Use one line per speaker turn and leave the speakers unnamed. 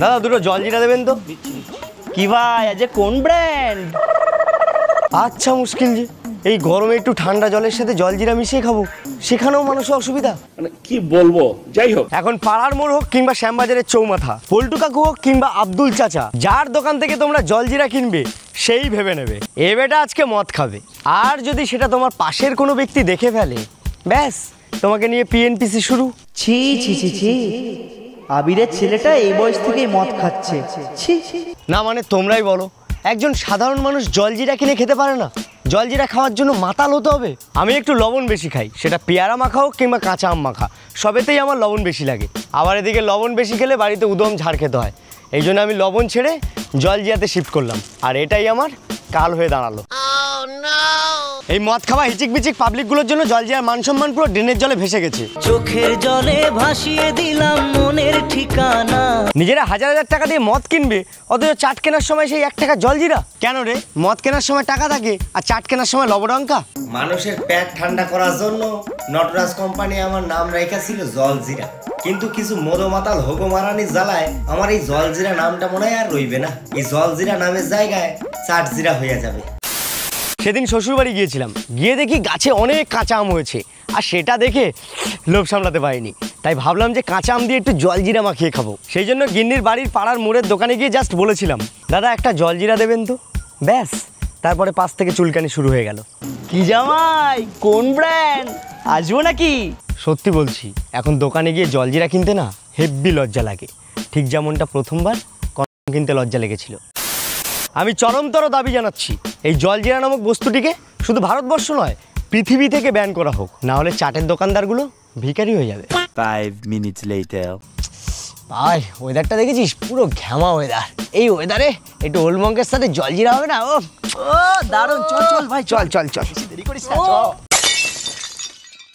দাদা দুটো জলজিরা দেবেন তো।
কি ভাই আজ কোন ব্র্যান্ড?
আচ্ছা মুশকিল যে এই গরমে একটু ঠান্ডা জলের সাথে জলজিরা মিশিয়ে খাবো, সেখানেও মানুষের অসুবিধা।
মানে কি বলবো, যাই হোক।
এখন পাড়ার মোড় হোক কিংবা শ্যামবাজারের চৌমাথা, পল্টু কাকু হোক কিংবা আব্দুল চাচা, যার দোকান থেকে তোমরা জলজিরা কিনবে সেই ভেবে নেবে এ বেটা আজকে মদ খাবে। আর যদি সেটা তোমার পাশের কোনো ব্যক্তি দেখে ফেলে, ব্যাস তোমাকে নিয়ে পিএনপিসি শুরু।
ছি ছি ছি ছি, আবিরের ছেলেটা এই বয়স থেকেই মদ খাচ্ছে। ছি ছি।
না মানে তোমরাই বলো, একজন সাধারণ মানুষ জলজিরা কিনে খেতে পারে না? জলজিরা খাওয়ার জন্য মাতাল হতে হবে? আমি একটু লবণ বেশি খাই, সেটা পেয়ারা মাখা হোক কিংবা কাঁচা আম মাখা, সবেতেই আমার লবণ বেশি লাগে। আবার এদিকে লবণ বেশি খেলে বাড়িতে উদম ঝাড় খেতে হয়, এই জন্য আমি লবণ ছেড়ে জলজিরাতে শিফট করলাম, আর এটাই আমার কাল হয়ে দাঁড়ালো। এই মদ খাওয়া হিচিক বিচিক পাবলিকগুলোর জন্য জলজিরার মান সম্মান পুরো ড্রেনের জলে ভেসে গেছে।
চোখের জলে ভাসিয়ে দিলাম মনের ঠিকানা।
নিজেরা হাজার হাজার টাকা দিয়ে মদ কিনবে, অথচ চাট কেনার সময় সেই 1 টাকা জলজিরা কেন রে? মদ কেনার সময় টাকা থাকে আর চাট কেনার সময় লবডঙ্কা।
মানুষের পেট ঠান্ডা করার জন্য নটরাজ কোম্পানি আমার নাম রেখেছিল জলজিরা, কিন্তু কিছু মদমাতাল হোগো মারানির জ্বালায় আমার এই জলজিরা নামটা মনে হয় আর রইবে না। এই জলজিরা নামের জায়গায় চাটজিরা হয়ে যাবে।
সেদিন শ্বশুরবাড়ি গিয়েছিলাম, গিয়ে দেখি গাছে অনেক কাঁচা আম হয়েছে, আর সেটা দেখে লোভ সামলাতে পারিনি, তাই ভাবলাম যে কাঁচা আম দিয়ে একটু জলজিরা মাখিয়ে খাবো। সেই জন্য গিন্নির বাড়ির পাড়ার মোড়ের দোকানে গিয়ে জাস্ট বলেছিলাম, দাদা একটা জলজিরা দেবেন তো, ব্যাস তারপরে পাশ থেকে চুলকানি শুরু হয়ে গেল।
কি জামাই কোন ব্র্যান্ড, আসবো নাকি?
সত্যি বলছি, এখন দোকানে গিয়ে জলজিরা কিনতে না হেব্বি লজ্জা লাগে, ঠিক যেমনটা প্রথমবার কন্ডম কিনতে লজ্জা লেগেছিল। আমি চরমতর দাবি জানাচ্ছি, এই জলজিরা নামক বস্তুটিকে শুধু ভারতবর্ষ নয় পৃথিবী থেকে ব্যান করা হোক, না হলে চাটের দোকানদারগুলো ভিখারি হয়ে যাবে।
5 minutes later.
ভাই ওয়েদারটা দেখেছিস, পুরো ঘ্যামা ওয়েদার। এই ওয়েদারে একটু ওলমঙ্কের সাথে জলজিরা হবে না? ও
ও দারুণ, চল চল ভাই
চল চল চল।
দেরি করিস না, চল।